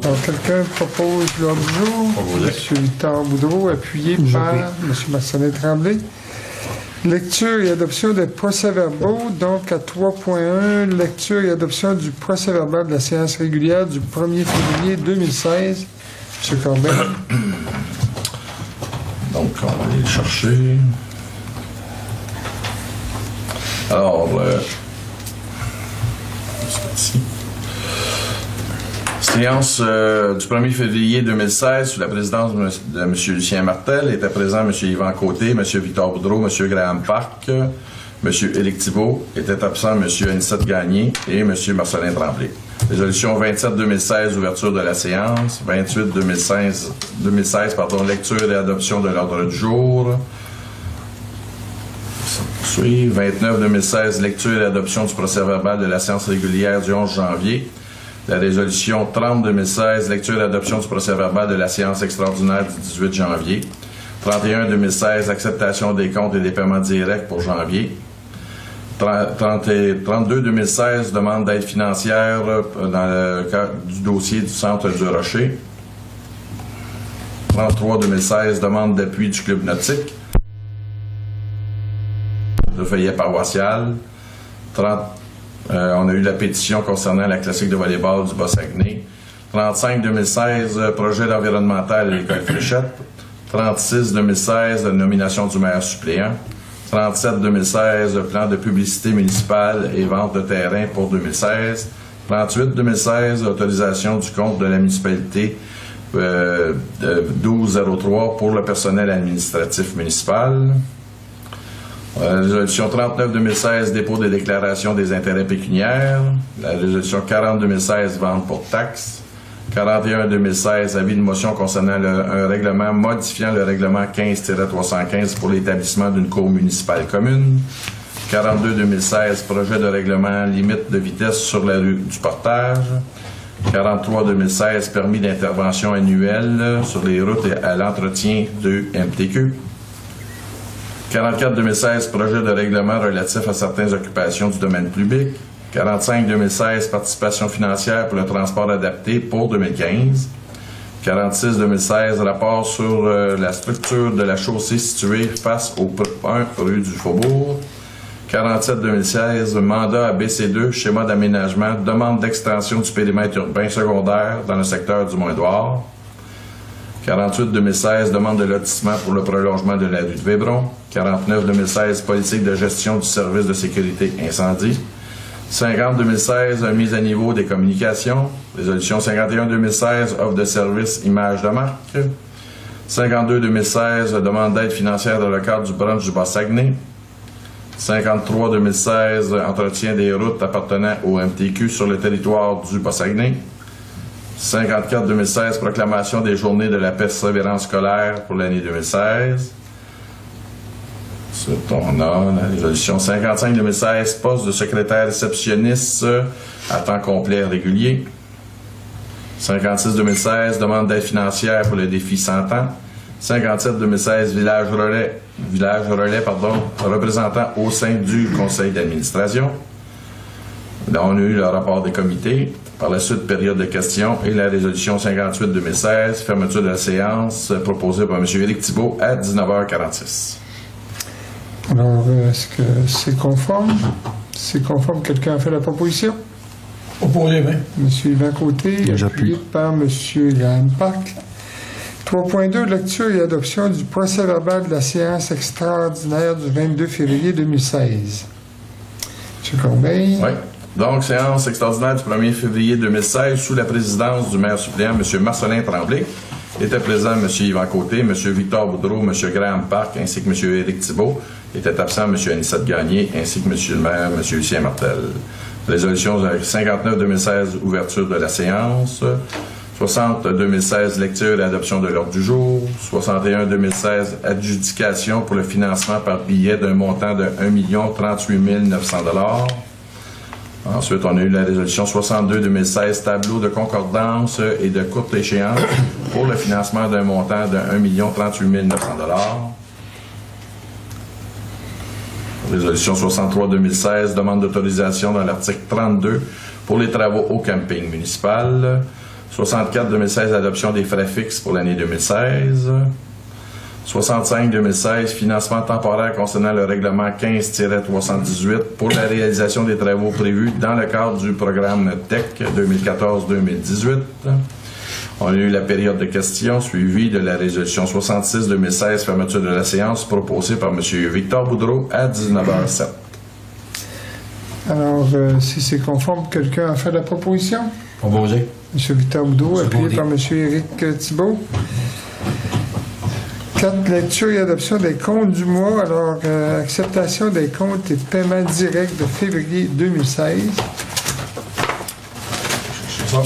Alors, quelqu'un propose l'ordre du jour. M. Victor Boudreau, appuyé par M. Marcelin Tremblay. Lecture et adoption des procès-verbaux. Donc, à 3.1, lecture et adoption du procès-verbal de la séance régulière du 1er février 2016. M. Corbin. Donc, on va aller le chercher. Alors, c'est ici. Séance du 1er février 2016 sous la présidence de M. Lucien Martel. Étaient présents M. Yvan Côté, M. Victor Boudreau, M. Graham Park, M. Éric Thibault. Était absent M. Anicette Gagné et M. Marcelin Tremblay. Résolution 27-2016, ouverture de la séance. 28-2016, lecture et adoption de l'ordre du jour. 29-2016, lecture et adoption du procès-verbal de la séance régulière du 11 janvier. La résolution 30-2016, lecture et adoption du procès-verbal de la séance extraordinaire du 18 janvier. 31-2016, acceptation des comptes et des paiements directs pour janvier. 32-2016, demande d'aide financière dans le cas du dossier du Centre du Rocher. 33-2016, demande d'appui du Club nautique. De feuillet paroissial. On a eu la pétition concernant la classique de volleyball du Bas-Saguenay. 35-2016, projet d'environnemental à l'école Fléchette. 36-2016, nomination du maire suppléant. 37-2016, plan de publicité municipale et vente de terrain pour 2016. 38-2016, autorisation du compte de la municipalité 1203 pour le personnel administratif municipal. Résolution 39-2016, dépôt des déclarations des intérêts pécuniaires. La résolution 40-2016, vente pour taxes. 41-2016, avis de motion concernant un règlement modifiant le règlement 15-315 pour l'établissement d'une cour municipale commune. 42-2016, projet de règlement limite de vitesse sur la rue du Portage. 43-2016, permis d'intervention annuel sur les routes et à l'entretien de MTQ. 44-2016, projet de règlement relatif à certaines occupations du domaine public. 45-2016, participation financière pour le transport adapté pour 2015. 46-2016, rapport sur la structure de la chaussée située face au 1 rue du Faubourg. 47-2016, mandat à BC2, schéma d'aménagement, demande d'extension du périmètre urbain secondaire dans le secteur du Mont-Édouard. 48-2016, demande de lotissement pour le prolongement de la rue de Vébron. 49-2016, politique de gestion du service de sécurité incendie. 50-2016, mise à niveau des communications. Résolution 51-2016, offre de service, image de marque. 52-2016, demande d'aide financière dans le cadre du brunch du Bas-Saguenay. 53-2016, entretien des routes appartenant au MTQ sur le territoire du Bas-Saguenay. 54-2016, proclamation des journées de la persévérance scolaire pour l'année 2016. Ensuite, on a la résolution 55-2016, poste de secrétaire réceptionniste à temps complet régulier. 56-2016, demande d'aide financière pour le défi 100 ans. 57-2016, village relais, représentant au sein du conseil d'administration. Là, on a eu le rapport des comités. Par la suite, période de questions et la résolution 58-2016, fermeture de la séance proposée par M. Éric Thibault à 19h46. Alors, est-ce que c'est conforme? C'est conforme. Quelqu'un a fait la proposition? Opposé, oui. M. Yvan Côté, appuyé par M. Graham Park. 3.2, lecture et adoption du procès-verbal de la séance extraordinaire du 22 février 2016. M. Corbeil. Oui. Donc, séance extraordinaire du 1er février 2016 sous la présidence du maire suppléant, M. Marcelin Tremblay. Étaient présents M. Yvan Côté, M. Victor Boudreau, M. Graham Park, ainsi que M. Éric Thibault. Était absent M. Anicette Gagné, ainsi que M. le maire, M. Lucien Martel. Résolution 59-2016, ouverture de la séance. 60-2016, lecture et adoption de l'ordre du jour. 61-2016, adjudication pour le financement par billet d'un montant de 1 038 900 $. Ensuite, on a eu la résolution 62-2016, tableau de concordance et de courte échéance pour le financement d'un montant de 1 038 900 $. Résolution 63-2016, demande d'autorisation dans l'article 32 pour les travaux au camping municipal. 64-2016, adoption des frais fixes pour l'année 2016. 65-2016, financement temporaire concernant le règlement 15-318 pour la réalisation des travaux prévus dans le cadre du programme TEC 2014-2018. On a eu la période de questions suivie de la résolution 66-2016, fermeture de la séance, proposée par M. Victor Boudreau à 19h07. Alors, si c'est conforme, quelqu'un a fait la proposition? Proposé. M. Victor Boudreau, appuyé par M. Éric Thibault. 4. Lecture et adoption des comptes du mois. Alors, acceptation des comptes et paiements directs de février 2016. C'est ça.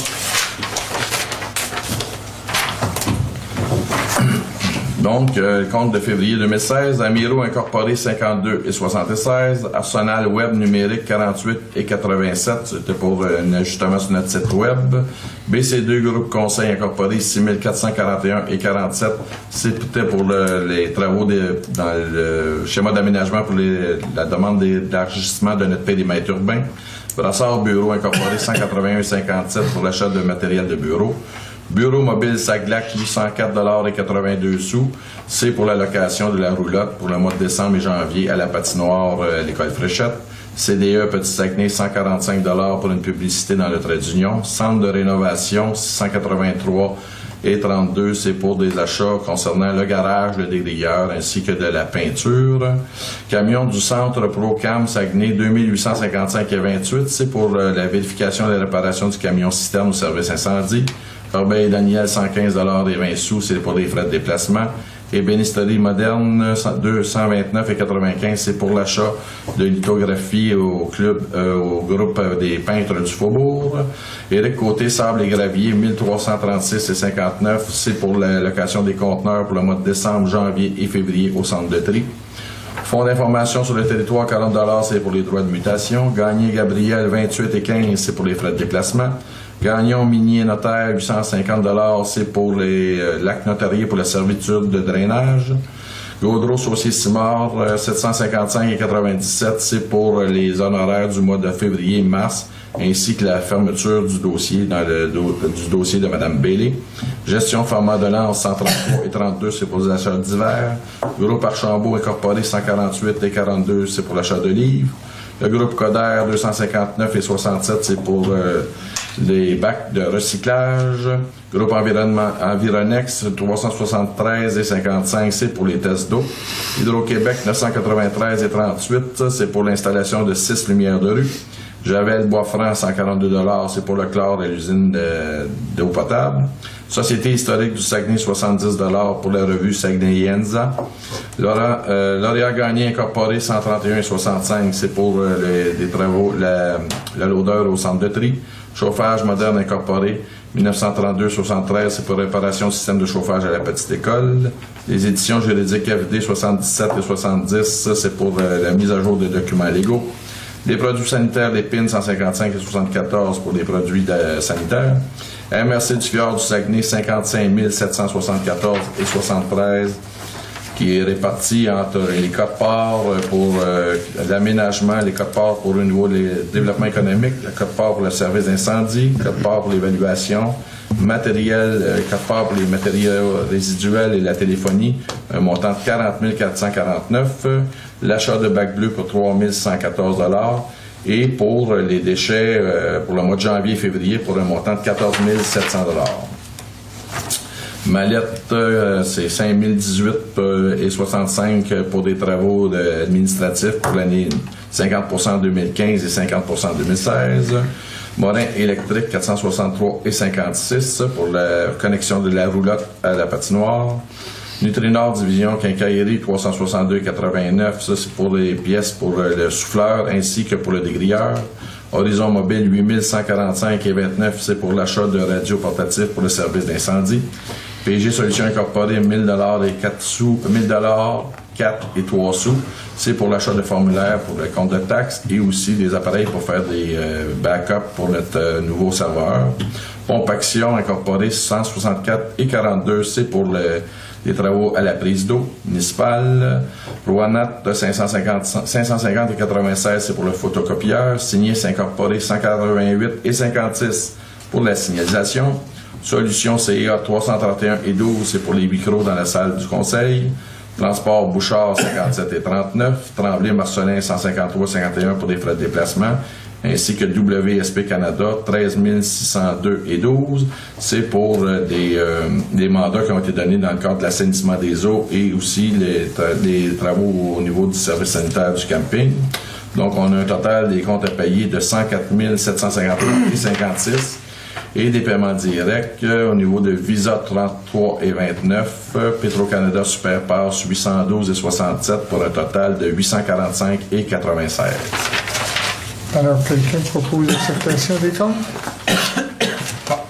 Donc, compte de février 2016, Amiro Incorporé 52 et 76, Arsenal Web numérique 48 et 87, c'était pour un ajustement sur notre site web. BC2 Groupe Conseil Incorporé 6441 et 47, c'était pour les travaux dans le schéma d'aménagement pour la demande d'élargissement de notre périmètre urbain. Brassard Bureau Incorporé 181 et 57 pour l'achat de matériel de bureau. Bureau mobile Saglac, 804,82 $. C'est pour la location de la roulotte pour le mois de décembre et janvier à la patinoire à l'école Fréchette. CDE Petit Saguenay, 145 $ pour une publicité dans le trait d'union. Centre de rénovation, 683 et 32, c'est pour des achats concernant le garage, le dégrilleur ainsi que de la peinture. Camion du centre Procam Saguenay, 2855 et 28, c'est pour la vérification et la réparation du camion citerne au service incendie. Corbeil Daniel, 115 $ et 20 sous, c'est pour les frais de déplacement. Ébénisterie moderne, 229 et 95, c'est pour l'achat de lithographie au groupe des peintres du Faubourg. Éric Côté, sable et gravier, 1336 et 59, c'est pour la location des conteneurs pour le mois de décembre, janvier et février au centre de tri. Fonds d'information sur le territoire, 40 $, c'est pour les droits de mutation. Gagné Gabriel, 28 et 15, c'est pour les frais de déplacement. Gagnon Minier Notaire, 850 $, c'est pour l'acte notarié pour la servitude de drainage. Gaudreau Saucier Simard, 755 et 97, c'est pour les honoraires du mois de février-mars, ainsi que la fermeture du dossier du dossier de Mme Bailey. Gestion Format de Lance, 133 et 32, c'est pour les achats d'hiver. Groupe Archambault Incorporé, 148 et 42, c'est pour l'achat de livres. Le groupe Coder, 259 et 67, c'est pour les bacs de recyclage. Groupe Environex, 373 et 55, c'est pour les tests d'eau. Hydro-Québec, 993 et 38, c'est pour l'installation de 6 lumières de rue. Javel Bois-Franc, 142 $, c'est pour le chlore et l'usine d'eau potable. Société historique du Saguenay, 70 $ pour la revue Saguenay-Yenza. Lauréat Gagné Incorporé, 131 et 65, c'est pour des travaux, la loadeur au centre de tri. Chauffage moderne incorporé, 1932-73, c'est pour réparation du système de chauffage à la petite école. Les éditions juridiques FD 77 et 70, ça c'est pour la mise à jour des documents légaux. Les produits sanitaires, les PIN 155 et 74 pour les produits sanitaires. MRC du Fjord du Saguenay, 55 774 et 73, qui est réparti entre les codes-parts pour l'aménagement, les codes-parts pour le niveau du développement économique, le code-part pour le service d'incendie, le code-part pour l'évaluation, matériel, code-part pour les matériaux résiduels et la téléphonie, un montant de 40 449, l'achat de bacs bleus pour 3 114 $, et pour les déchets pour le mois de janvier et février pour un montant de 14 700 $. Mallette, c'est 5 018 et 65 pour des travaux administratifs pour l'année 50% en 2015 et 50% en 2016. Morin électrique, 463 et 56 pour la connexion de la roulotte à la patinoire. Nutrinor division quincaillerie, 362 et 89, ça c'est pour les pièces pour le souffleur ainsi que pour le dégrilleur. Horizon mobile, 8145 et 29, c'est pour l'achat de radios portatifs pour le service d'incendie. PG Solutions Incorporées, 1000 $ et 4 sous, 1000 $, 4 et 3 sous, c'est pour l'achat de formulaires pour le compte de taxes et aussi des appareils pour faire des backups pour notre nouveau serveur. Pompe Action Incorporée, 164 et 42, c'est pour les travaux à la prise d'eau municipale. Roanat, 550 et 96, c'est pour le photocopieur. Signé Incorporé, 188 et 56 pour la signalisation. Solution CA 331 et 12, c'est pour les micros dans la salle du conseil. Transport Bouchard 57 et 39. Tremblay Marcelin 153 51 pour les frais de déplacement. Ainsi que WSP Canada 13 602 et 12. C'est pour des mandats qui ont été donnés dans le cadre de l'assainissement des eaux et aussi les travaux au niveau du service sanitaire du camping. Donc, on a un total des comptes à payer de 104 753 et 56 et des paiements directs au niveau de Visa 33 et 29, Petro-Canada Superpass 812 et 67 pour un total de 845 et 96. Alors, quelqu'un propose l'acceptation des comptes?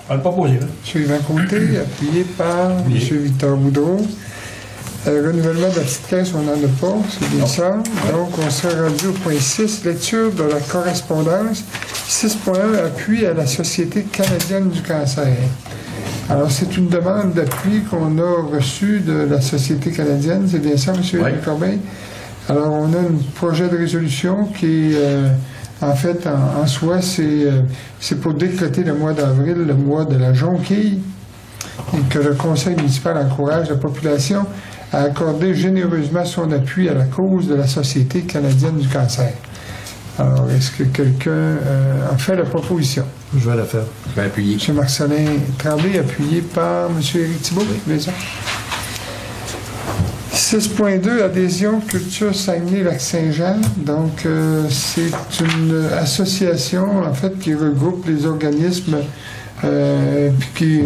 On l'a pas posé, là. M. Yvan Côté, appuyé par M. Victor Boudreau. Renouvellement de la petite caisse, on n'en a pas, c'est bien ça. Donc, on s'est rendu au point 6, lecture de la correspondance. 6.1, appui à la Société canadienne du cancer. Alors, c'est une demande d'appui qu'on a reçue de la Société canadienne, c'est bien ça, M. Oui. Corbeil? Alors, on a un projet de résolution qui est... en fait, en soi, c'est pour décréter le mois d'avril, le mois de la jonquille, et que le conseil municipal encourage la population à accorder généreusement son appui à la cause de la Société canadienne du cancer. Alors, est-ce que quelqu'un en fait la proposition? Je vais la faire. Je vais appuyer. M. Marcelin Tremblay, appuyé par M. Éric Thibault. Oui. 6.2, adhésion Culture Saguenay-Lac-Saint-Jean. Donc, c'est une association, en fait, qui regroupe les organismes, puis qui...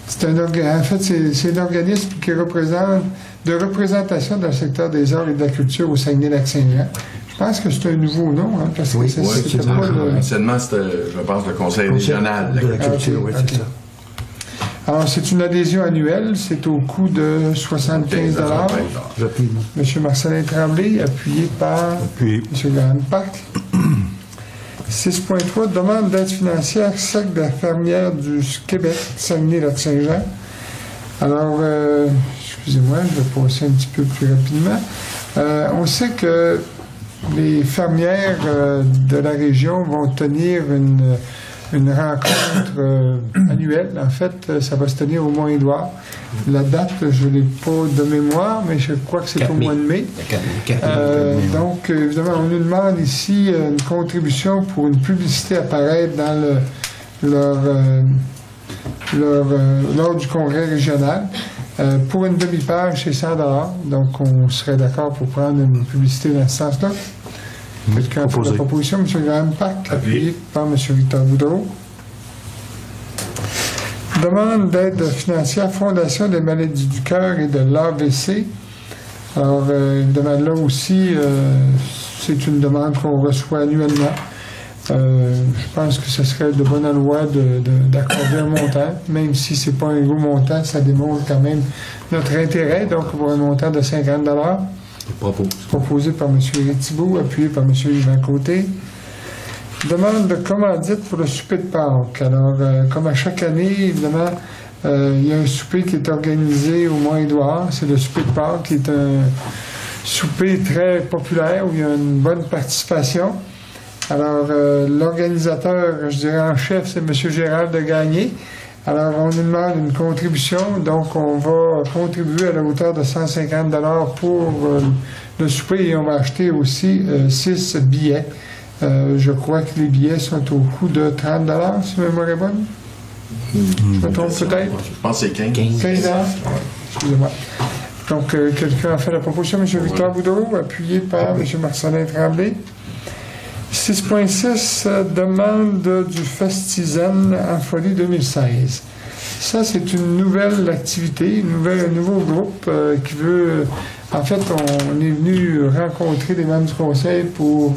C'est un organisme qui représente de représentation dans le secteur des arts et de la culture au Saguenay-Lac-Saint-Jean. Je pense que c'est un nouveau nom, hein, parce que c'était pas le... Anciennement, c'était, je pense, le conseil régional de la culture, oui, c'est ça. Alors, c'est une adhésion annuelle, c'est au coût de 75 $. J'appuie. M. Marcelin Tremblay, appuyé par M. Graham Park. 6.3, demande d'aide financière, Cercle de la fermière du Québec, Saguenay-Lac-Saint-Jean. Alors, excusez-moi, je vais passer un petit peu plus rapidement. On sait que les fermières de la région vont tenir une rencontre annuelle. En fait, ça va se tenir au Mont-Édouard. La date, je ne l'ai pas de mémoire, mais je crois que c'est au mois de mai. Donc, évidemment, on nous demande ici une contribution pour une publicité apparaître dans lors du congrès régional. Pour une demi-page, c'est 100 $. Donc, on serait d'accord pour prendre une publicité dans ce sens-là. Quelqu'un a fait la proposition, M. Graham Park, appuyé par M. Victor Boudreau. Demande d'aide financière, Fondation des maladies du cœur et de l'AVC. Alors, évidemment, là aussi, c'est une demande qu'on reçoit annuellement. Je pense que ce serait de bonne loi d'accorder un montant, même si ce n'est pas un gros montant, ça démontre quand même notre intérêt. Donc, pour un montant de 50 $. Proposé par M. Éric Thibault, appuyé par M. Yvan Côté. Demande de commandite pour le souper de Pâques. Alors, comme à chaque année, évidemment, il y a un souper qui est organisé au Mont-Édouard. C'est le souper de Pâques, qui est un souper très populaire où il y a une bonne participation. Alors, l'organisateur, je dirais en chef, c'est M. Gérald de Gagné. Alors, on nous demande une contribution, donc on va contribuer à la hauteur de 150 $ pour le souper et on va acheter aussi 6 billets. Je crois que les billets sont au coût de 30 $, si ma mémoire est bonne. Je me trompe peut-être? Je pense que c'est 15. 15 $? Excusez-moi. Donc, quelqu'un a fait la proposition, M. Victor Boudreau, appuyé par M. Marcelin Tremblay. 6.6, demande du Festizen en folie 2016. Ça, c'est une nouvelle activité, un nouveau groupe qui veut... En fait, on est venu rencontrer les membres du conseil pour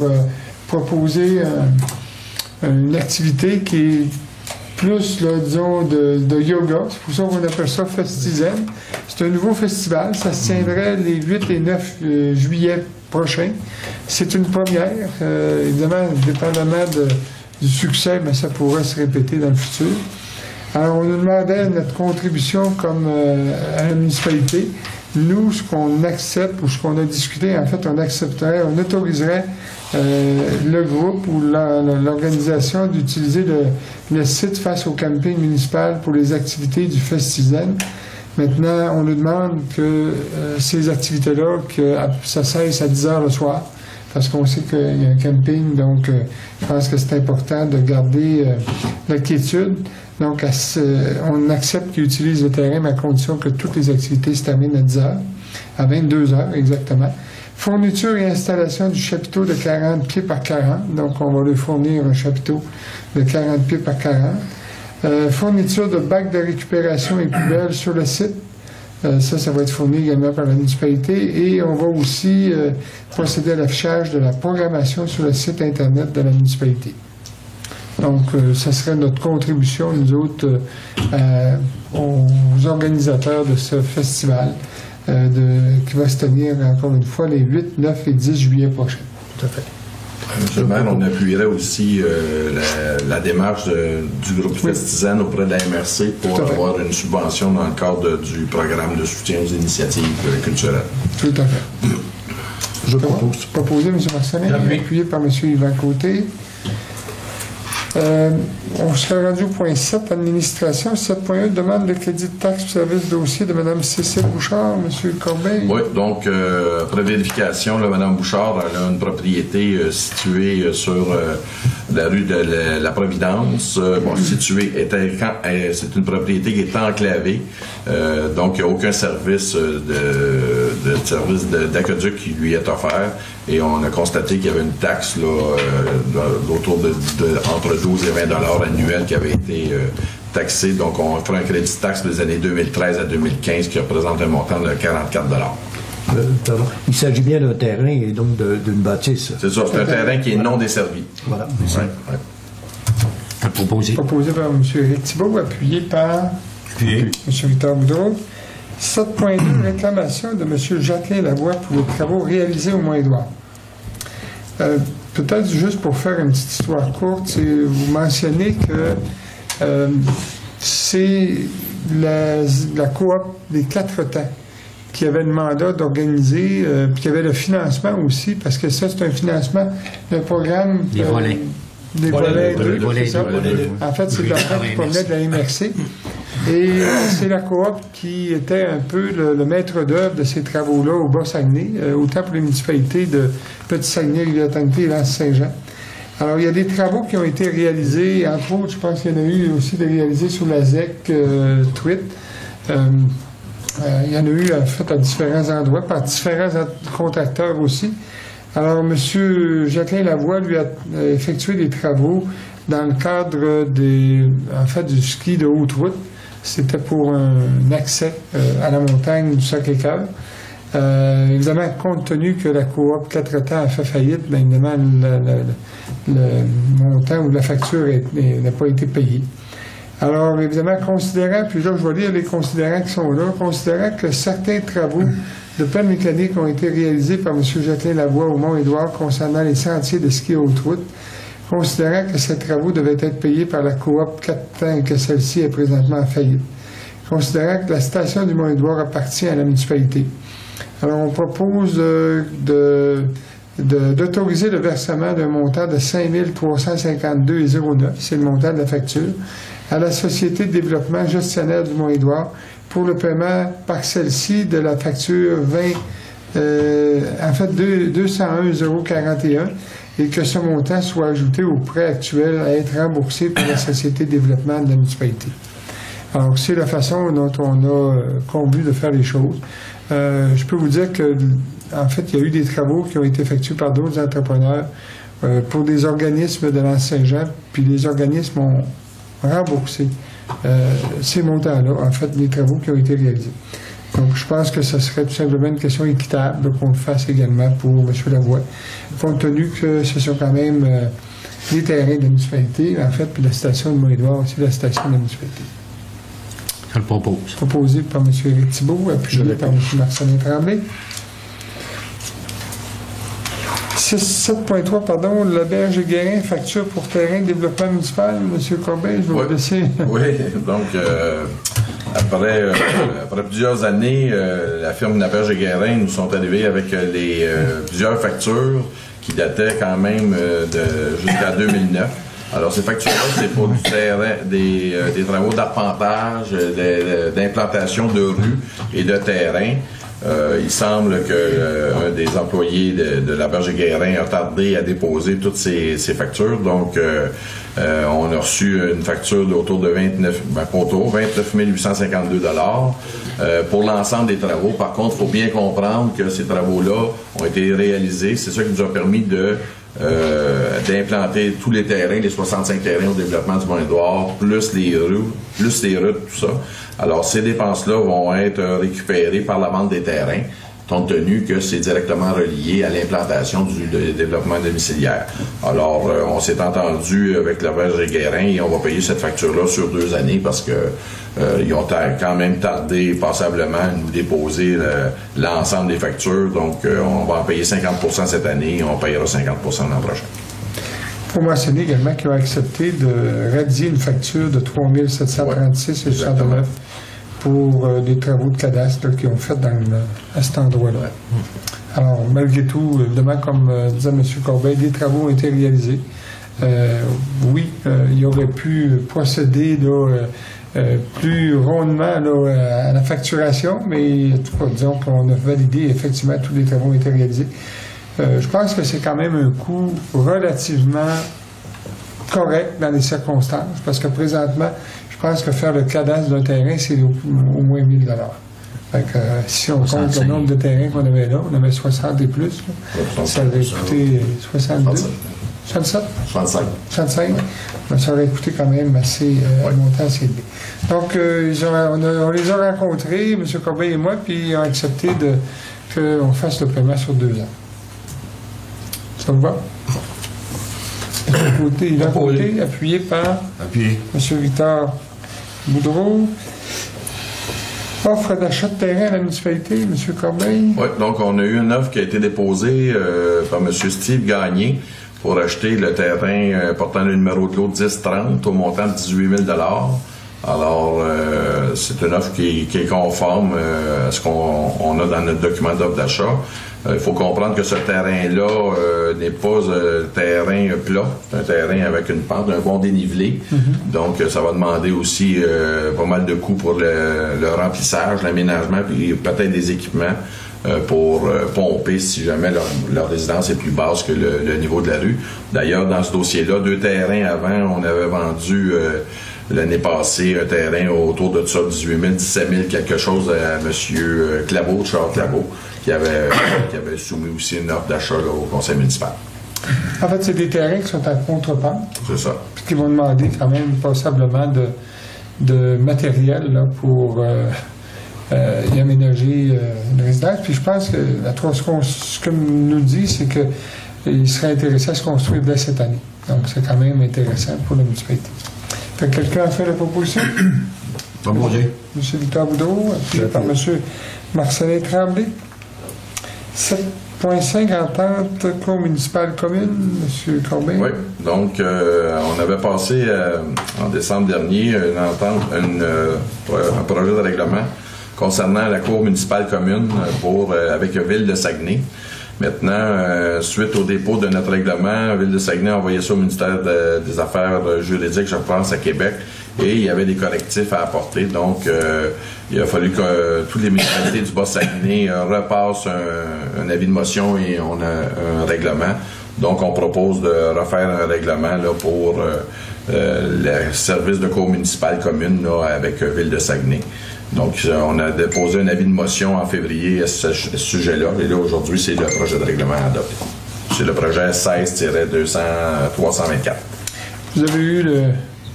proposer une activité qui est plus, là, disons, de yoga. C'est pour ça qu'on appelle ça Festizen. C'est un nouveau festival. Ça se tiendrait les 8 et 9 juillet prochains. C'est une première. Évidemment, dépendamment du succès, mais ça pourrait se répéter dans le futur. Alors, on nous demandait notre contribution comme à la municipalité. Nous, ce qu'on accepte ou ce qu'on a discuté, en fait, on autoriserait le groupe ou l'organisation d'utiliser le site face au camping municipal pour les activités du Festizen. Maintenant, on nous demande que ces activités-là, que ça cesse à 10 heures le soir, parce qu'on sait qu'il y a un camping, donc je pense que c'est important de garder la quiétude. Donc, on accepte qu'ils utilisent le terrain, mais à condition que toutes les activités se terminent à 10 heures, à 22 heures exactement. Fourniture et installation du chapiteau de 40 pieds par 40. Donc, on va lui fournir un chapiteau de 40 pieds par 40. Fourniture de bacs de récupération et poubelles sur le site. Ça va être fourni également par la municipalité. Et on va aussi procéder à l'affichage de la programmation sur le site Internet de la municipalité. Donc, ça serait notre contribution, nous autres, aux organisateurs de ce festival. Qui va se tenir, encore une fois, les 8, 9 et 10 juillet prochains. Tout à fait. Monsieur le maire, on appuierait aussi la démarche du groupe Festizen auprès de la MRC pour avoir une subvention dans le cadre du programme de soutien aux initiatives culturelles. Tout à fait. Je propose. Proposé, M. Marcelin, appuyé par M. Yvan Côté. On serait rendu au point 7, administration. 7.1, demande de crédit de taxe pour service dossier de Mme Cécile Bouchard. M. Corbeil. Oui, donc, après vérification, Mme Bouchard elle a une propriété située sur la rue de la Providence. C'est une propriété qui est enclavée. Donc, il n'y a aucun service d'aqueduc qui lui est offert. Et on a constaté qu'il y avait une taxe autour entre 12 et 20 $ annuels qui avait été taxée. Donc, on fera un crédit de taxe des années 2013 à 2015 qui représente un montant de 44 $. Il s'agit bien d'un terrain et donc d'une bâtisse. C'est ça, c'est un terrain qui est non desservi. Voilà. Proposé par M. Éric Thibault, appuyé par M. Victor Boudreau. 7.2, réclamation de M. Jacqueline Lavoie pour les travaux réalisés au Mont-Édouard. Peut-être juste pour faire une petite histoire courte, vous mentionnez que c'est la coop des 4 temps qui avait le mandat d'organiser, puis qui avait le financement aussi, parce que ça, c'est un financement d'un programme... Des volets. Des volets 2, c'est ça? En fait, c'est l'argent qui provenait de la MRC. Et c'est la coop qui était un peu le maître d'œuvre de ces travaux-là au Bas-Saguenay, autant pour les municipalités de Petit-Saguenay, Rivière-Tonté et Lens-Saint-Jean. Alors, il y a des travaux qui ont été réalisés, entre autres, je pense qu'il y en a eu aussi des réalisés sur la ZEC Tweet. Il y en a eu, en fait, à différents endroits, par différents contracteurs aussi. Alors, M. Jacqueline Lavoie lui a effectué des travaux dans le cadre du ski de haute route. C'était pour un accès à la montagne du Sacré-Cœur. Évidemment, compte tenu que la coop 4 temps a fait faillite, bien évidemment, le montant ou la facture n'a pas été payé. Alors, évidemment, considérant, puis là, je vais lire les considérants qui sont là, considérant que certains travaux de plan mécanique ont été réalisés par M. Jacqueline Lavoie au Mont-Édouard concernant les sentiers de ski haute route, considérant que ces travaux devaient être payés par la coop 4 temps et que celle-ci est présentement en faillite, considérant que la station du Mont-Édouard appartient à la municipalité. Alors, on propose d'autoriser le versement d'un montant de 5 352,09, c'est le montant de la facture, à la Société de développement gestionnaire du Mont-Édouard pour le paiement par celle-ci de la facture 201,041 et que ce montant soit ajouté au prêt actuel à être remboursé par la Société de développement de la municipalité. Alors, c'est la façon dont on a convenu de faire les choses. Je peux vous dire que, en fait, il y a eu des travaux qui ont été effectués par d'autres entrepreneurs pour des organismes de Lens-Saint-Jean, puis les organismes ont remboursé ces montants-là, en fait, des travaux qui ont été réalisés. Donc, je pense que ce serait tout simplement une question équitable qu'on le fasse également pour M. Lavoie, compte tenu que ce sont quand même les terrains de la municipalité, en fait, puis la station de Mont-Édouard, c'est la station de la municipalité. Je le propose. Proposé par M. Éric Thibault, appuyé par M. Marcelin Tremblay. 7.3, pardon, l'Auberge Guérin, facture pour terrain de développement municipal. M. Corbeil, je vais vous laisser. Oui, donc, après plusieurs années, la firme L'Auberge Guérin nous sont arrivés avec plusieurs factures qui datait quand même jusqu'à 2009. Alors, ces factures-là, c'est pour du terrain, des travaux d'arpentage, d'implantation de rues et de terrain. Il semble que un des employés de la Berge Guérin a tardé à déposer toutes ces factures. Donc, on a reçu une facture d'autour de 29 852 $ pour l'ensemble des travaux. Par contre, il faut bien comprendre que ces travaux-là ont été réalisés. C'est ça qui nous a permis d'implanter tous les terrains, les 65 terrains au développement du Mont-Édouard, plus les routes, tout ça. Alors, ces dépenses-là vont être récupérées par la vente des terrains, compte tenu que c'est directement relié à l'implantation du développement domiciliaire. Alors, on s'est entendu avec la Berge Guérin et on va payer cette facture-là sur 2 années parce que ils ont quand même tardé passablement à nous déposer l'ensemble des factures. Donc, on va en payer 50% cette année et on payera 50% l'an prochain. Il faut mentionner également qu'ils ont accepté de radier une facture de 3 736,69 pour des travaux de cadastre qu'ils ont fait à cet endroit-là. Alors, malgré tout, évidemment, comme disait M. Corbeil, des travaux ont été réalisés. Oui, il aurait pu procéder plus rondement à la facturation, mais en tout cas, disons qu'on a validé, effectivement, tous les travaux ont été réalisés. Je pense que c'est quand même un coût relativement correct dans les circonstances, parce que présentement, je pense que faire le cadastre d'un terrain, c'est au moins 1 000 $. Fait que, si on compte le nombre de terrains qu'on avait là, on avait 60 et plus, là, ça aurait coûté 62. 67? 65. Ça aurait coûté quand même assez, un montant assez élevé. Donc, on les a rencontrés, M. Corbeil et moi, puis ils ont accepté qu'on fasse le paiement sur 2 ans. Ça vous va? Il a côté, appuyé par M. Victor Boudreau. Offre d'achat de terrain à la municipalité, M. Corbeil. Oui, donc on a eu une offre qui a été déposée par M. Steve Gagné pour acheter le terrain portant le numéro de lot 1030 au montant de 18 000 $. Alors, c'est une offre qui est conforme à ce qu'on a dans notre document d'offre d'achat. Il faut comprendre que ce terrain-là n'est pas un terrain plat, c'est un terrain avec une pente, un bon dénivelé. Donc, ça va demander aussi pas mal de coûts pour le remplissage, l'aménagement, puis peut-être des équipements pour pomper si jamais leur résidence est plus basse que le niveau de la rue. D'ailleurs, dans ce dossier-là, 2 terrains avant, on avait vendu l'année passée un terrain autour de ça, 18 000, 17 000, quelque chose à M. Claveau, Charles Claveau, qui avait soumis aussi une offre d'achat au conseil municipal. En fait, c'est des terrains qui sont à contrepente. C'est ça. Puis qui vont demander quand même passablement de matériel là, pour y aménager une résidence. Puis je pense que ce que nous dit, c'est qu'il serait intéressé à se construire dès cette année. Donc c'est quand même intéressant pour la municipalité. Fait que quelqu'un a fait la proposition? Proposé. M. Victor Boudreau, appuyé par M. Marcelin Tremblay. 7,5 entente cour municipale commune, M. Corbin. Oui, donc on avait passé en décembre dernier un projet de règlement concernant la cour municipale commune avec Ville de Saguenay. Maintenant, suite au dépôt de notre règlement, Ville de Saguenay a envoyé ça au ministère des Affaires juridiques, je pense, à Québec, et il y avait des correctifs à apporter. Donc, il a fallu que toutes les municipalités du Bas-Saguenay repassent un avis de motion et on a un règlement. Donc, on propose de refaire un règlement là, pour le service de cour municipale commune là, avec Ville de Saguenay. Donc, on a déposé un avis de motion en février à ce sujet-là. Et là, aujourd'hui, c'est le projet de règlement adopté. C'est le projet 16-324. Vous avez eu le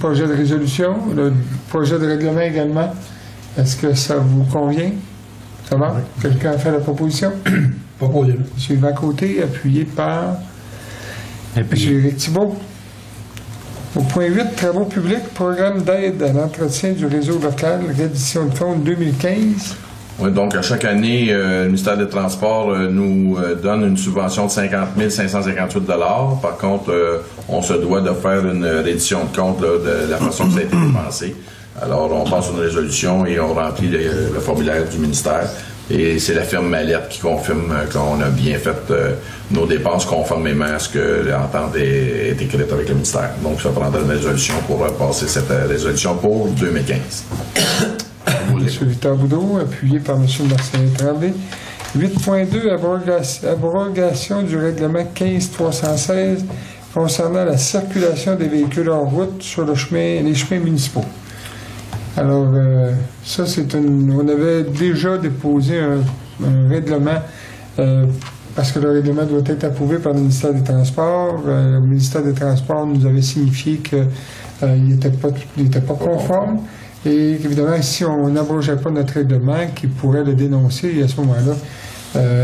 projet de résolution, le projet de règlement également. Est-ce que ça vous convient? Ça va? Oui. Quelqu'un a fait la proposition? Proposé. M. Yvan Côté, appuyé par M. Éric Thibault. Au point 8, travaux publics, programme d'aide à l'entretien du réseau local, reddition de fonds 2015. Oui, donc à chaque année, le ministère des Transports nous donne une subvention de 50 558 $. Par contre, on se doit de faire une reddition de compte là, de la façon que ça a été dépensé. Alors, on passe une résolution et on remplit le formulaire du ministère Et c'est la firme Mallette qui confirme qu'on a bien fait nos dépenses conformément à ce que l'entente est écrite avec le ministère. Donc, ça prendra une résolution pour passer cette résolution pour 2015. M. Victor Boudreau, appuyé par M. Marcelin Tremblay. 8.2, abrogation du règlement 15-316 concernant la circulation des véhicules en route sur les chemins municipaux. Alors, ça, on avait déjà déposé un règlement, parce que le règlement doit être approuvé par le ministère des Transports. Le ministère des Transports nous avait signifié qu'il n'était pas conforme. Et évidemment, si on n'abrogeait pas notre règlement, qui pourrait le dénoncer, et à ce moment-là,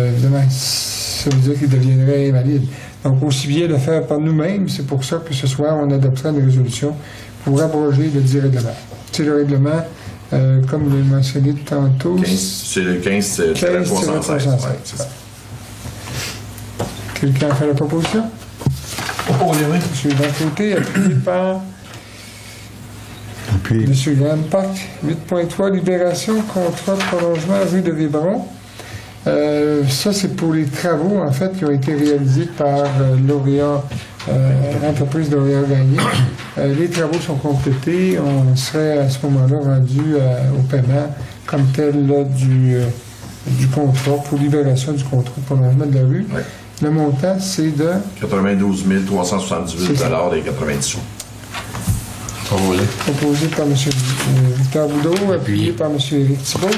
évidemment, ça veut dire qu'il deviendrait invalide. Donc, aussi bien le faire par nous-mêmes, c'est pour ça que ce soir, on adoptera une résolution pour abroger le dit règlement. C'est le règlement, comme je l'ai mentionné tantôt. C'est le 15-316. Ouais, quelqu'un a fait la proposition? Proposé, oui. M. D'un côté, appuyé par M. Graham Park. 8.3, libération, contrat de prolongement rue de Vébron. Ça, c'est pour les travaux, en fait, qui ont été réalisés par l'entreprise Lauréat Gagné. Les travaux sont complétés. On serait à ce moment-là rendu au paiement comme tel là, du contrat pour libération du contrat de prolongement de la rue. Oui. Le montant, c'est de 92 378 $ et 90 sous. Proposé par M. Victor Boudreau, appuyé par M. Éric Thibault.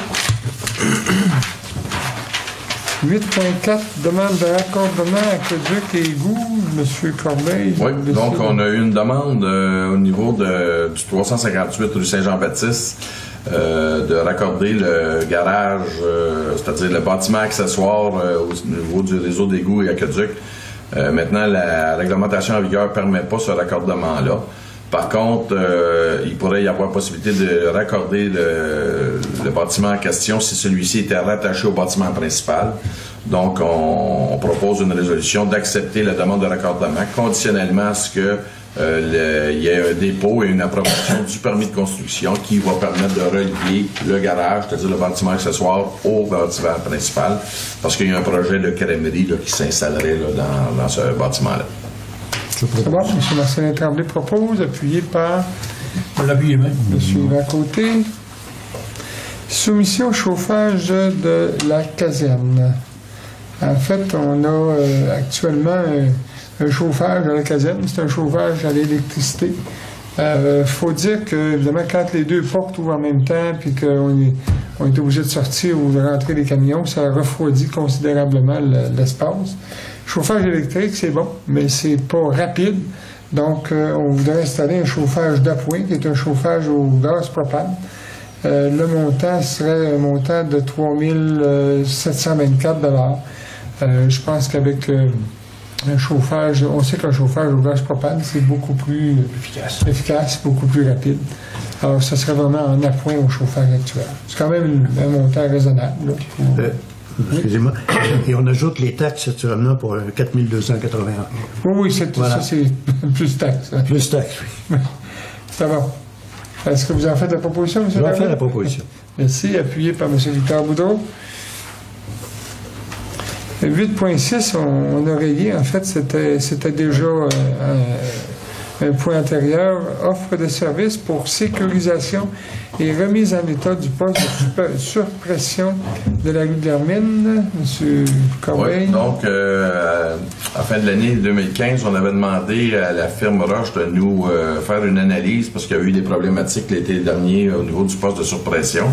8.4, demande de raccordement à Aqueduc et égout, M. Corbeil. Oui, donc on a eu une demande au niveau du 358 rue Saint-Jean-Baptiste de raccorder le garage, c'est-à-dire le bâtiment accessoire au niveau du réseau d'égout et aqueduc. Maintenant, la réglementation en vigueur ne permet pas ce raccordement-là. Par contre, il pourrait y avoir possibilité de raccorder le bâtiment en question si celui-ci était rattaché au bâtiment principal. Donc, on propose une résolution d'accepter la demande de raccordement conditionnellement à ce que il y ait un dépôt et une approbation du permis de construction qui va permettre de relier le garage, c'est-à-dire le bâtiment accessoire, au bâtiment principal, parce qu'il y a un projet de crèmerie là, qui s'installerait là, dans ce bâtiment-là. C'est bon, M. Marcelin Tremblay propose, appuyé par L'appuyé même. M. Lacoté. Soumission au chauffage de la caserne. En fait, on a actuellement un chauffage à la caserne. C'est un chauffage à l'électricité. Faut dire que, évidemment, quand les deux portes ouvrent en même temps puis qu'on est obligé de sortir ou de rentrer les camions, ça refroidit considérablement l'espace. Chauffage électrique, c'est bon, mais c'est pas rapide. Donc, on voudrait installer un chauffage d'appoint, qui est un chauffage au gaz propane. Le montant serait un montant de 3 724 $. Je pense qu'avec un chauffage, on sait qu'un chauffage au gaz propane, c'est beaucoup plus efficace, beaucoup plus rapide. Alors, ça serait vraiment en appoint au chauffage actuel. C'est quand même un montant raisonnable. Là, pour... Excusez-moi. Et on ajoute les taxes naturellement pour 4 281. Oui, voilà. Ça, c'est plus taxes. Hein. Plus taxes, oui. Ça va. Est-ce que vous en faites la proposition, M. Je vais faire la proposition. Merci. Appuyé par M. Victor Boudreau. 8.6, on a rayé. En fait, c'était déjà un point antérieur. Offre de services pour sécurisation et remise en état du poste de surpression de la rue de l'Hermine. M. Corbeil. Oui, donc, à la fin de l'année 2015, on avait demandé à la firme Roche de nous faire une analyse parce qu'il y a eu des problématiques l'été dernier au niveau du poste de surpression.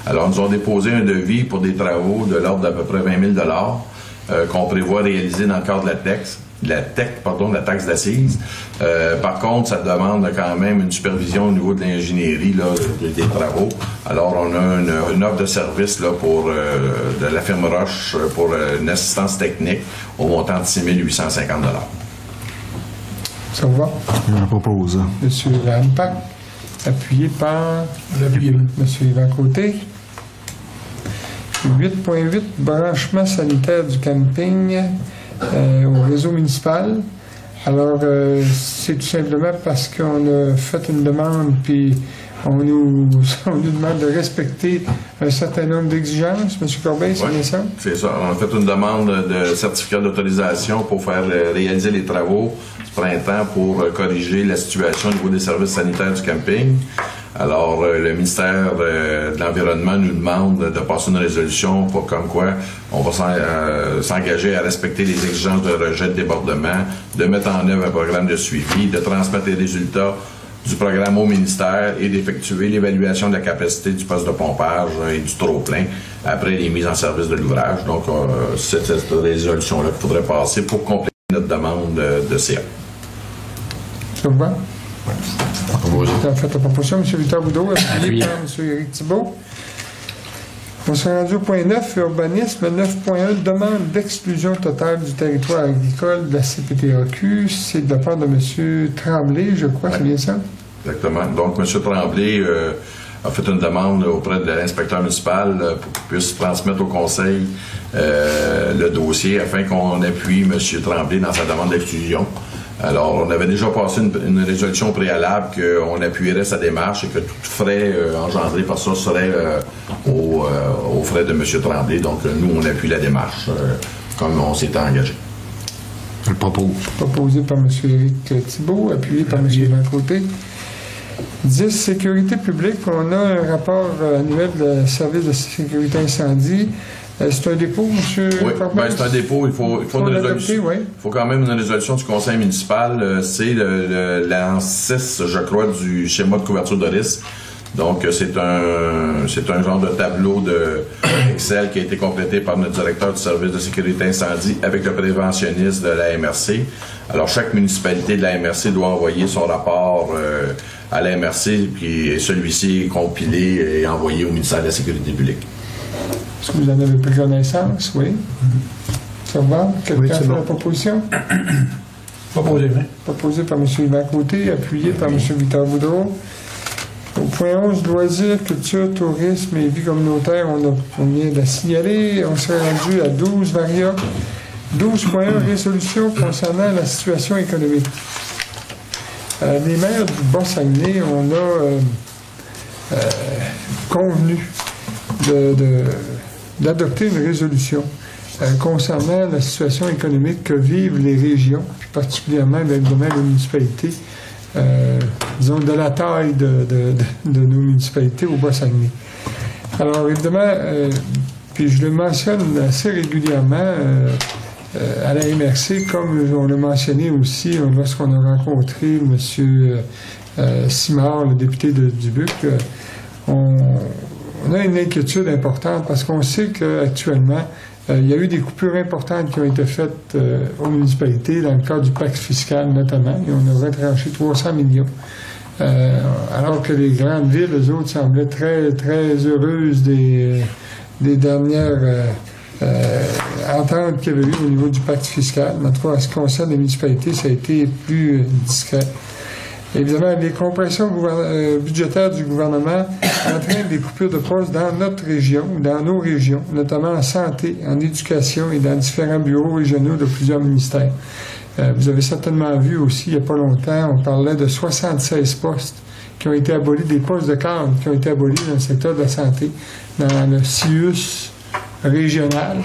Alors, nous ont déposé un devis pour des travaux de l'ordre d'à peu près 20 000 $ qu'on prévoit réaliser dans le cadre de la taxe d'assises. Par contre, ça demande quand même une supervision au niveau de l'ingénierie des travaux. Alors, on a une offre de service là, de la firme Roche pour une assistance technique au montant de 6 850 $. Ça vous va? Je la propose. M. Lampac, appuyé par M. Yvan Côté. 8.8, branchement sanitaire du camping au réseau municipal. Alors, c'est tout simplement parce qu'on a fait une demande, puis on nous demande de respecter un certain nombre d'exigences. M. Corbeil, c'est bien ça? C'est ça. On a fait une demande de certificat d'autorisation pour faire réaliser les travaux ce printemps pour corriger la situation au niveau des services sanitaires du camping. Alors, le ministère de l'Environnement nous demande de passer une résolution pour comme quoi on va s'engager à respecter les exigences de rejet de débordement, de mettre en œuvre un programme de suivi, de transmettre les résultats du programme au ministère et d'effectuer l'évaluation de la capacité du poste de pompage et du trop-plein après les mises en service de l'ouvrage. Donc, c'est cette résolution-là qu'il faudrait passer pour compléter notre demande de CA. Ça vous va? Vous avez fait la proposition, M. Victor Boudreau, appuyé par M. Éric Thibault. On s'est rendu au point 9, urbanisme. 9.1, demande d'exclusion totale du territoire agricole de la CPTAQ. C'est de la part de M. Tremblay, je crois, c'est bien ça? Exactement. Donc, M. Tremblay a fait une demande auprès de l'inspecteur municipal pour qu'il puisse transmettre au conseil le dossier afin qu'on appuie M. Tremblay dans sa demande d'exclusion. Alors, on avait déjà passé une résolution préalable qu'on appuierait sa démarche et que tout frais engendré par ça serait aux frais de M. Tremblay. Donc, nous, on appuie la démarche comme on s'était engagé. Je le propose. Proposé par M. Éric Thibault, appuyé par M. Yvan Côté. 10. Sécurité publique. On a un rapport annuel de service de sécurité incendie. C'est un dépôt, M. Oui, ben, c'est un dépôt. Il faut une résolution. Oui. Il faut quand même une résolution du conseil municipal. C'est l'an 6, je crois, du schéma de couverture de risque. Donc, c'est un genre de tableau de Excel qui a été complété par notre directeur du service de sécurité incendie avec le préventionniste de la MRC. Alors, chaque municipalité de la MRC doit envoyer son rapport à la MRC, puis celui-ci est compilé et envoyé au ministère de la Sécurité publique. Est-ce que vous en avez pris connaissance? Oui. Ça va? Quelqu'un a fait la proposition? Proposé, oui. Proposé par M. Yvan Côté, appuyé par M. Victor Boudreau. Au point 11, loisirs, culture, tourisme et vie communautaire, on vient de la signaler. On s'est rendu à 12 variables. 12.1, résolution concernant la situation économique. Les maires du Bas-Saguenay, on a convenu d'adopter une résolution concernant la situation économique que vivent les régions, puis particulièrement évidemment les municipalités, disons de la taille de nos municipalités au Bas-Saguenay. Alors évidemment, puis je le mentionne assez régulièrement à la MRC, comme on l'a mentionné aussi lorsqu'on a rencontré M. Simard, le député de Dubuc, on a une inquiétude importante parce qu'on sait qu'actuellement, il y a eu des coupures importantes qui ont été faites aux municipalités dans le cadre du pacte fiscal notamment, et on a retranché 300 millions. Alors que les grandes villes, eux autres, semblaient très, très heureuses des dernières ententes qu'il y avait eu au niveau du pacte fiscal. En tout cas, en ce qui concerne les municipalités, ça a été plus discret. Évidemment, les compressions budgétaires du gouvernement entraînent des coupures de postes dans notre région, ou dans nos régions, notamment en santé, en éducation et dans différents bureaux régionaux de plusieurs ministères. Vous avez certainement vu aussi, il n'y a pas longtemps, on parlait de 76 postes qui ont été abolis, des postes de cadre qui ont été abolis dans le secteur de la santé, dans le CIUS régional.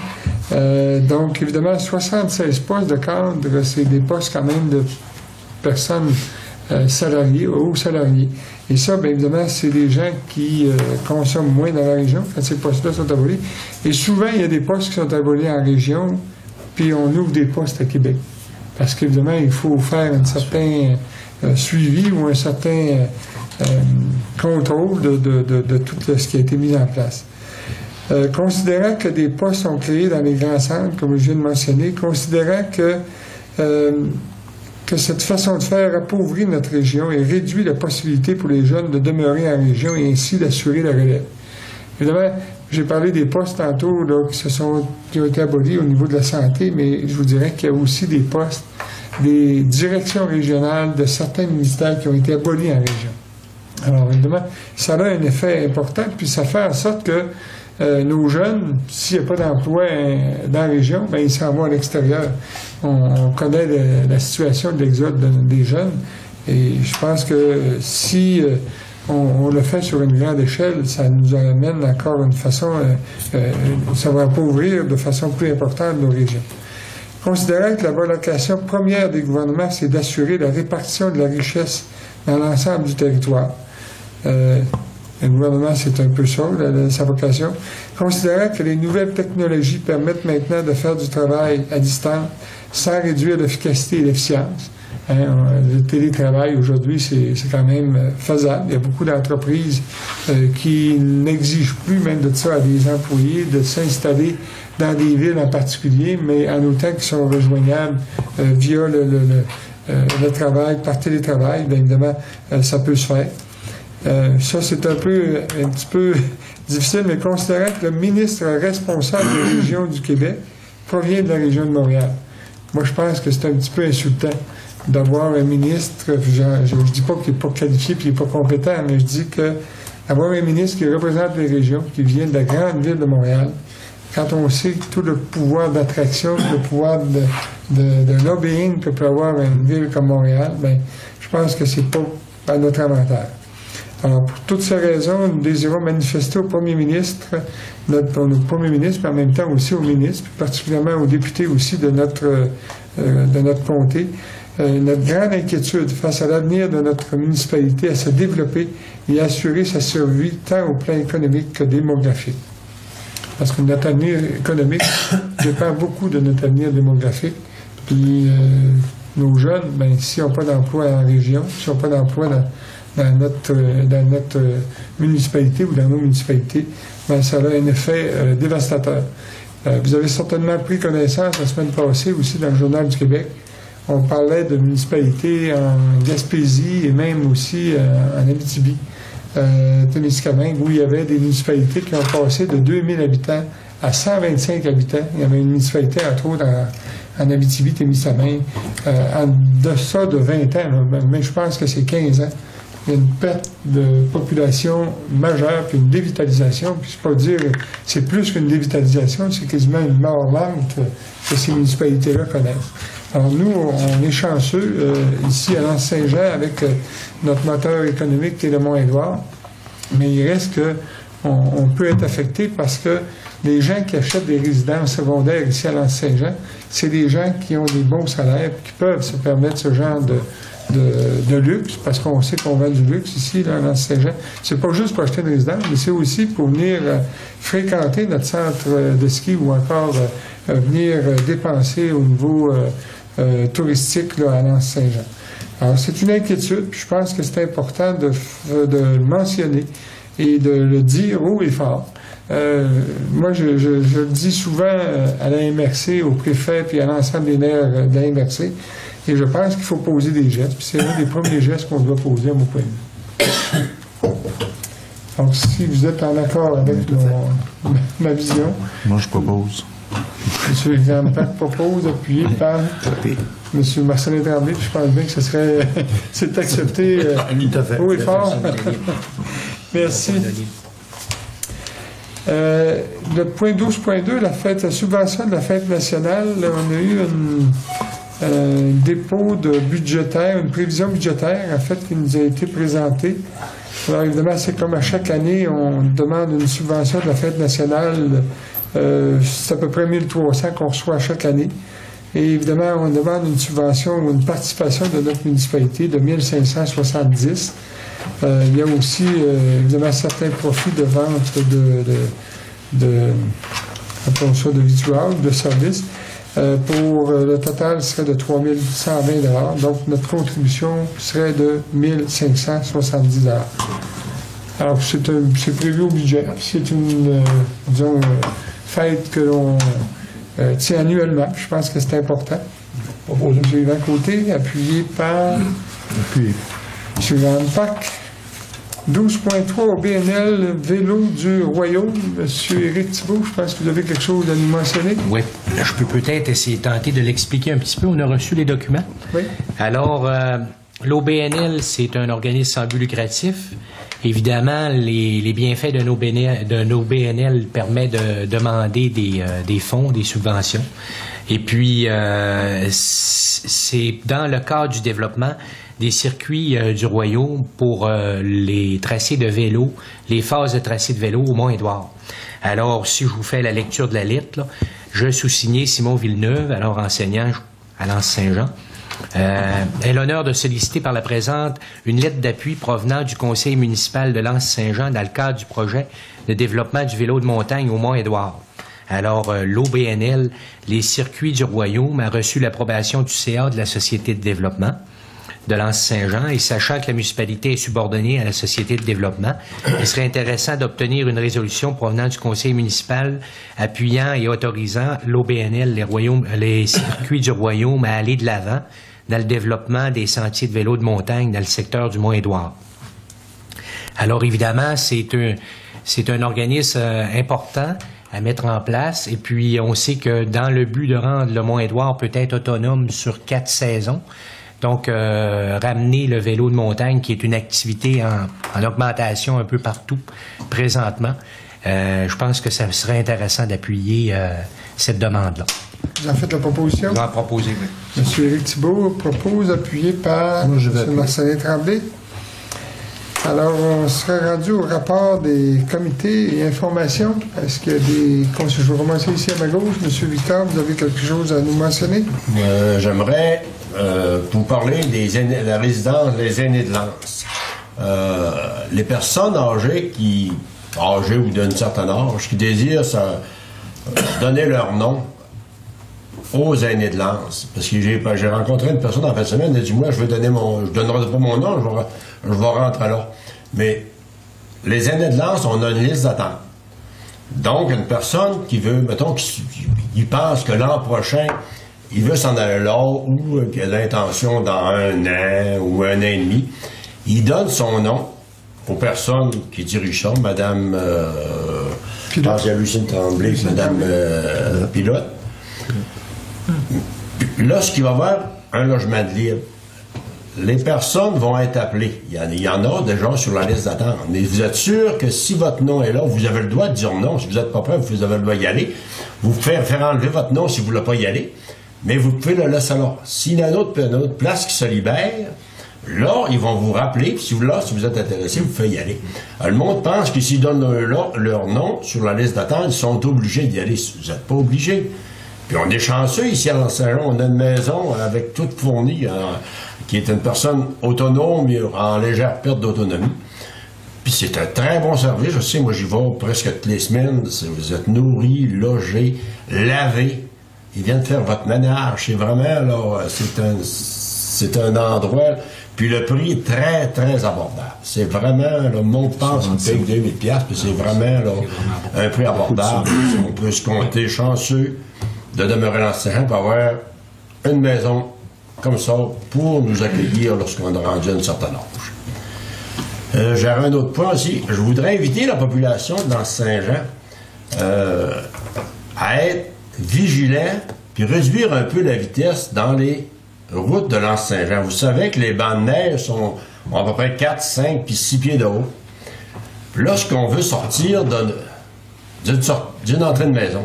Donc, évidemment, 76 postes de cadre, c'est des postes quand même de personnes salariés, hauts salariés. Et ça, bien évidemment, c'est des gens qui consomment moins dans la région quand ces postes-là sont abolis. Et souvent, il y a des postes qui sont abolis en région, puis on ouvre des postes à Québec. Parce qu'évidemment, il faut faire un certain suivi ou un certain contrôle de tout ce qui a été mis en place. Considérant que des postes sont créés dans les grands centres, comme je viens de mentionner, considérant que cette façon de faire appauvrit notre région et réduit la possibilité pour les jeunes de demeurer en région et ainsi d'assurer la relève. Évidemment, j'ai parlé des postes tantôt là, qui ont été abolis au niveau de la santé, mais je vous dirais qu'il y a aussi des postes, des directions régionales de certains ministères qui ont été abolis en région. Alors, évidemment, ça a un effet important, puis ça fait en sorte que nos jeunes, s'il n'y a pas d'emploi dans la région, bien, ils s'en vont à l'extérieur. On connaît la situation de l'exode des jeunes, et je pense que si on le fait sur une grande échelle, ça nous amène encore une façon, ça va appauvrir de façon plus importante nos régions. Considérant que la vocation première des gouvernements, c'est d'assurer la répartition de la richesse dans l'ensemble du territoire. Le gouvernement, c'est un peu ça, sa vocation. Considérant que les nouvelles technologies permettent maintenant de faire du travail à distance sans réduire l'efficacité et l'efficience. Le télétravail, aujourd'hui, c'est quand même faisable. Il y a beaucoup d'entreprises qui n'exigent plus même de ça à des employés, de s'installer dans des villes en particulier, mais en autant qu'ils sont rejoignables via le travail, par télétravail, bien évidemment, ça peut se faire. Ça, c'est un petit peu difficile, mais considérant que le ministre responsable des régions du Québec provient de la région de Montréal. Moi, je pense que c'est un petit peu insultant d'avoir un ministre, je ne dis pas qu'il n'est pas qualifié et qu'il n'est pas compétent, mais je dis que avoir un ministre qui représente les régions, qui vient de la grande ville de Montréal, quand on sait tout le pouvoir d'attraction, le pouvoir de lobbying que peut avoir une ville comme Montréal, bien, je pense que c'est pas à notre avantage. Alors, pour toutes ces raisons, nous désirons manifester au premier ministre, notre premier ministre, mais en même temps aussi au ministre, puis particulièrement aux députés aussi de notre comté, notre grande inquiétude face à l'avenir de notre municipalité à se développer et à assurer sa survie tant au plan économique que démographique. Parce que notre avenir économique dépend beaucoup de notre avenir démographique. Puis nos jeunes, ben, s'ils n'ont pas d'emploi en région, s'ils n'ont pas d'emploi dans notre municipalité ou dans nos municipalités, ben, ça a un effet dévastateur. Vous avez certainement pris connaissance la semaine passée aussi dans le Journal du Québec. On parlait de municipalités en Gaspésie et même aussi en Abitibi, Témiscamingue, où il y avait des municipalités qui ont passé de 2000 habitants à 125 habitants. Il y avait une municipalité, entre autres, en Abitibi, Témiscamingue, en deçà de 20 ans, mais je pense que c'est 15 ans. Il y a une perte de population majeure, puis une dévitalisation, puis c'est pas dire, c'est plus qu'une dévitalisation, c'est quasiment une mort lente que ces municipalités-là connaissent. Alors nous, on est chanceux ici à L'Anse-Saint-Jean avec notre moteur économique qui est le Mont-Édouard, mais il reste qu'on peut être affecté parce que les gens qui achètent des résidences secondaires ici à L'Anse-Saint-Jean, c'est des gens qui ont des bons salaires, qui peuvent se permettre ce genre de luxe, parce qu'on sait qu'on vend du luxe ici, là, dans Saint-Jean. C'est pas juste pour acheter une résidence, mais c'est aussi pour venir fréquenter notre centre de ski ou encore venir dépenser au niveau touristique là, à L'Anse-Saint-Jean. Alors, c'est une inquiétude, puis je pense que c'est important de le mentionner et de le dire haut et fort. Moi, je le dis souvent à la MRC, au préfet, puis à l'ensemble des maires de la MRC, et je pense qu'il faut poser des gestes. Puis c'est un des premiers gestes qu'on doit poser à mon point de vue. Donc, si vous êtes en accord avec ma vision... Moi, je propose. M. Grandparc propose, appuyé par M. Marcelin Tremblay. Je pense bien que ce serait... c'est accepté haut et fort. Merci. Le point 12.2, la subvention de la fête nationale, on a eu un dépôt de budgétaire, une prévision budgétaire, en fait, qui nous a été présentée. Alors, évidemment, c'est comme à chaque année, on demande une subvention de la fête nationale. C'est à peu près 1300 qu'on reçoit à chaque année. Et évidemment, on demande une subvention ou une participation de notre municipalité de 1570. Il y a aussi, évidemment, certains profits de vente de victuailles, de services. Pour le total serait de 3120 $. Donc, notre contribution serait de 1570 $. Alors, c'est prévu au budget. C'est une, disons, fête que l'on tient annuellement. Je pense que c'est important. Proposé M. Yvan Côté, appuyé par M. Grandparc. 12.3 au BNL Vélo du Royaume. M. Éric Thibault, je pense que vous avez quelque chose à nous mentionner. Oui, je peux peut-être essayer de tenter de l'expliquer un petit peu. On a reçu les documents. Oui. Alors, l'OBNL, c'est un organisme sans but lucratif. Évidemment, les bienfaits de nos BNL permettent de demander des fonds, des subventions. Et puis, c'est dans le cadre du développement des circuits du Royaume pour les tracés de vélo, les phases de tracés de vélo au Mont-Édouard. Alors, si je vous fais la lecture de la lettre, là, je sous-signé Simon Villeneuve, alors enseignant à l'Anse-Saint-Jean, ai l'honneur de solliciter par la présente une lettre d'appui provenant du conseil municipal de l'Anse-Saint-Jean dans le cadre du projet de développement du vélo de montagne au Mont-Édouard. Alors, l'OBNL, les circuits du Royaume, a reçu l'approbation du CA de la Société de développement de l'Anse-Saint-Jean, et sachant que la municipalité est subordonnée à la Société de développement, il serait intéressant d'obtenir une résolution provenant du conseil municipal appuyant et autorisant l'OBNL, les circuits du Royaume, à aller de l'avant dans le développement des sentiers de vélo de montagne dans le secteur du Mont-Édouard. Alors, évidemment, c'est un organisme important à mettre en place, et puis on sait que dans le but de rendre le Mont-Édouard peut-être autonome sur 4 saisons, donc ramener le vélo de montagne, qui est une activité en augmentation un peu partout présentement, je pense que ça serait intéressant d'appuyer cette demande-là. Vous en faites la proposition? Je vais en proposer, oui. M. Éric Thibault propose, appuyé par M. Marcelin Tremblay. Alors, on serait rendu au rapport des comités et informations. Est-ce qu'il y a des... Je vais commencer ici à ma gauche. M. Victor, vous avez quelque chose à nous mentionner? J'aimerais vous parler de la résidence des aînés de l'Anse. Les personnes âgées ou d'un certain âge, qui désirent donner leur nom aux aînés de l'Anse. Parce que j'ai rencontré une personne en fin de semaine, elle a dit, moi, je donnerai pas mon nom, je vais rentrer là. Mais les aînés de l'Anse, on a une liste d'attente. Donc, une personne qui veut, mettons, qui pense que l'an prochain, il veut s'en aller là, ou qu'il a l'intention dans 1 an ou 1 an et demi, il donne son nom aux personnes qui dirigent ça, Mme Lucine Tremblay, Mme Pilote. Lorsqu'il va y avoir un logement de libre, les personnes vont être appelées. Il y en a déjà sur la liste d'attente. Mais vous êtes sûr que si votre nom est là, vous avez le droit de dire non. Si vous n'êtes pas prêt, vous avez le droit d'y aller. Vous pouvez faire enlever votre nom si vous ne voulez pas y aller. Mais vous pouvez le laisser là. S'il y a une autre place qui se libère, là, ils vont vous rappeler. Puis si vous êtes intéressé, vous pouvez y aller. Le monde pense que s'ils donnent leur nom sur la liste d'attente, ils sont obligés d'y aller. Vous n'êtes pas obligés. Puis on est chanceux ici à l'Anse-Saint-Jean. On a une maison avec tout fourni, qui est une personne autonome et en légère perte d'autonomie. Puis c'est un très bon service. Je sais, moi j'y vais presque toutes les semaines. Vous êtes nourris, logés, lavés. Ils viennent faire votre ménage. C'est vraiment, là, c'est un endroit. Puis le prix est très, très abordable. C'est vraiment, le monde pense qu'il paye 2000$, puis c'est vraiment, là, un prix abordable. On peut se compter chanceux de demeurer dans ce terrain pour avoir une maison comme ça pour nous accueillir lorsqu'on a rendu à un certain âge. J'aurais un autre point aussi. Je voudrais inviter la population de l'Anse-Saint-Jean à être vigilant puis réduire un peu la vitesse dans les routes de l'Anse-Saint-Jean. Vous savez que les bancs de neige ont à peu près 4, 5 puis 6 pieds de haut. Lorsqu'on veut sortir d'une entrée de maison,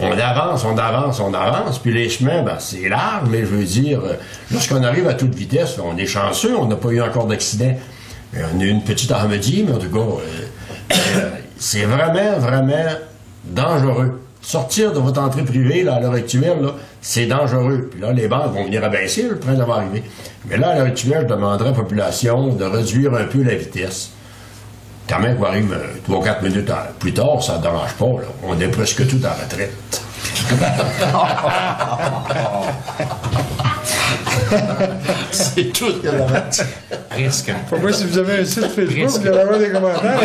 on avance, puis les chemins, c'est large, mais je veux dire, lorsqu'on arrive à toute vitesse, on est chanceux, on n'a pas eu encore d'accident. On a eu une petite armedie, mais en tout cas, c'est vraiment, vraiment dangereux. Sortir de votre entrée privée, là, à l'heure actuelle, là, c'est dangereux. Puis là, les banques vont venir abaisser, le train va arriver. Mais là, à l'heure actuelle, je demanderais à la population de réduire un peu la vitesse. Quand même, qu'on arrive 3 ou 4 minutes plus tard, ça ne dérange pas. Là. On est presque tout en retraite. C'est tout. Risque. Faut pas si vous avez un site Facebook, vous allez avoir des commentaires.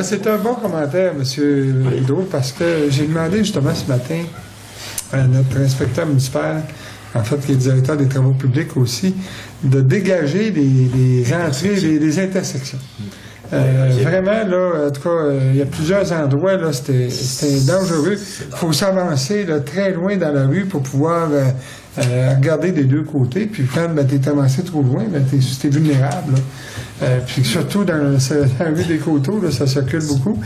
C'est un bon commentaire, M. Hidro, parce que j'ai demandé justement ce matin à notre inspecteur municipal, en fait, qui est directeur des travaux publics aussi, de dégager des entrées, des intersections. Vraiment, là, en tout cas, il y a plusieurs endroits, là, c'était dangereux. Il faut s'avancer très loin dans la rue pour pouvoir regarder des deux côtés. Puis quand t'es avancé trop loin, t'es vulnérable. Puis surtout dans la rue des Coteaux, là, ça circule beaucoup.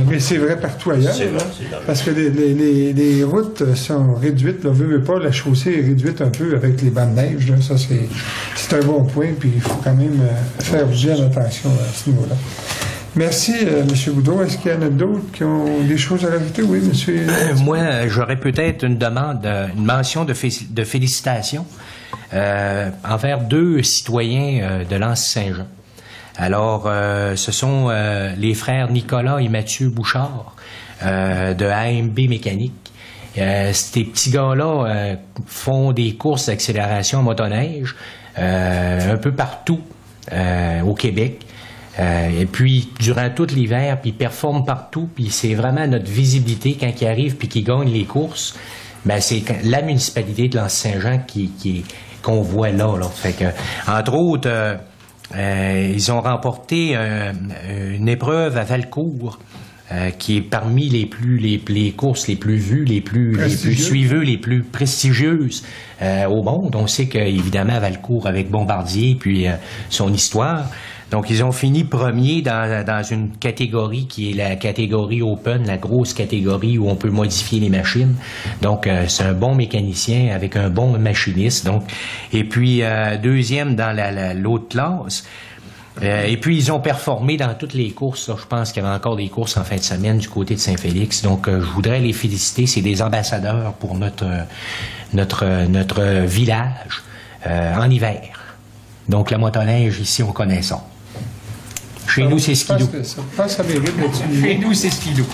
Mais c'est vrai partout ailleurs. C'est vrai, là, c'est vrai. parce que les routes sont réduites. Là, veut pas, la chaussée est réduite un peu avec les bancs de neige. Là, ça, c'est un bon point. Puis il faut quand même faire bien attention à ce niveau-là. Merci, M. Boudreau. Est-ce qu'il y en a d'autres qui ont des choses à rajouter? Oui, M. Moi, j'aurais peut-être une demande, une mention de félicitations envers 2 citoyens de l'Anse-Saint-Jean. Alors, ce sont les frères Nicolas et Mathieu Bouchard de AMB Mécanique. Ces petits gars-là font des courses d'accélération en motoneige un peu partout au Québec. Et puis, durant tout l'hiver, puis ils performent partout, puis c'est vraiment notre visibilité quand ils arrivent puis qu'ils gagnent les courses. Ben, c'est la municipalité de l'Anse-Saint-Jean qu'on voit là. Fait que, entre autres, ils ont remporté une épreuve à Valcourt, qui est parmi les courses les plus vues, les plus suiveuses, les plus prestigieuses au monde. On sait qu'évidemment, Valcourt, avec Bombardier, puis son histoire. Donc, ils ont fini premier dans une catégorie qui est la catégorie Open, la grosse catégorie où on peut modifier les machines. Donc, c'est un bon mécanicien avec un bon machiniste. Donc, et puis, deuxième dans l'autre classe. Et puis, ils ont performé dans toutes les courses. Là. Je pense qu'il y avait encore des courses en fin de semaine du côté de Saint-Félix. Donc, je voudrais les féliciter. C'est des ambassadeurs pour notre village en hiver. Donc, la motoneige, ici, on connaît ça. Chez nous, c'est skidoo. Je pense que ça mérite d'être souligné. Chez nous, c'est skidoo.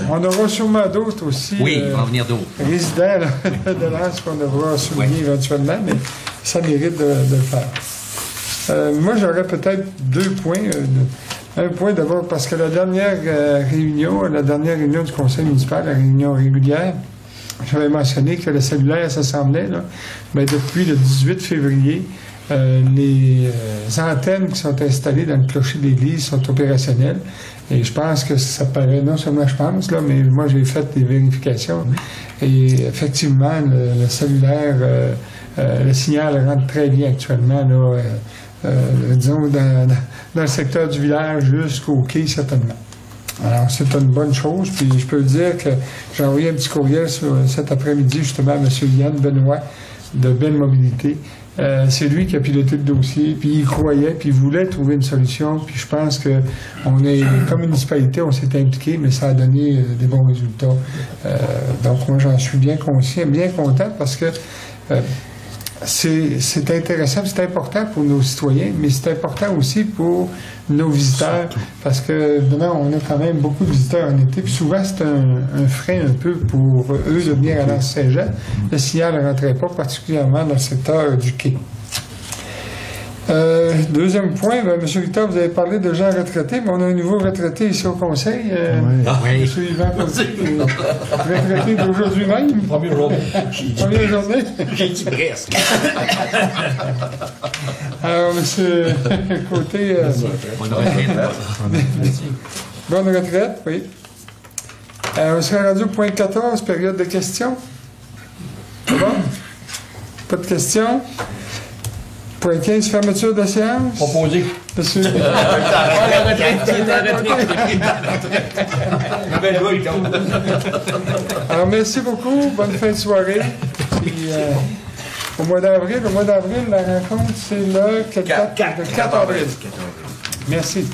On aura sûrement d'autres aussi. Oui, il va en venir d'autres. Résidents là, de l'Anse qu'on devra souligner éventuellement, mais ça mérite de le faire. Moi, j'aurais peut-être 2 points. Un point d'abord, parce que la dernière réunion du conseil municipal, la réunion régulière, j'avais mentionné que le cellulaire s'assemblait, là, mais depuis le 18 février, les antennes qui sont installées dans le clocher de l'église sont opérationnelles. Et je pense que ça paraît, non seulement je pense, là, mais moi j'ai fait des vérifications. Et effectivement, le cellulaire, le signal rentre très bien actuellement, là, disons, dans le secteur du village jusqu'au quai, certainement. Alors, c'est une bonne chose. Puis je peux dire que j'ai envoyé un petit courriel cet après-midi, justement, à M. Yann Benoît de Belle Mobilité. C'est lui qui a piloté le dossier, puis il croyait, puis il voulait trouver une solution, puis je pense que comme municipalité, on s'est impliqué, mais ça a donné des bons résultats. Donc moi, j'en suis bien conscient, bien content, parce que c'est intéressant, c'est important pour nos citoyens, mais c'est important aussi pour nos visiteurs, parce que évidemment, on a quand même beaucoup de visiteurs en été, puis souvent c'est un frein un peu pour eux de venir à l'Anse-Saint-Jean. Le signal ne rentrait pas particulièrement dans le secteur du quai. Deuxième point, M. Victor, vous avez parlé de gens retraités, mais on a un nouveau retraité ici au conseil. M. Yvan Côté, retraité d'aujourd'hui même. Première journée. Première journée. J'ai dit presque. Alors, M. Côté, Bonne retraite. bonne retraite, oui. On sera rendu au point 14, période de questions. C'est bon? Pas de questions? Point 15, fermeture de séance. Proposé. Monsieur. Alors, merci beaucoup. Bonne fin de soirée. Puis, au mois d'avril, la rencontre, c'est le 4 avril. Merci.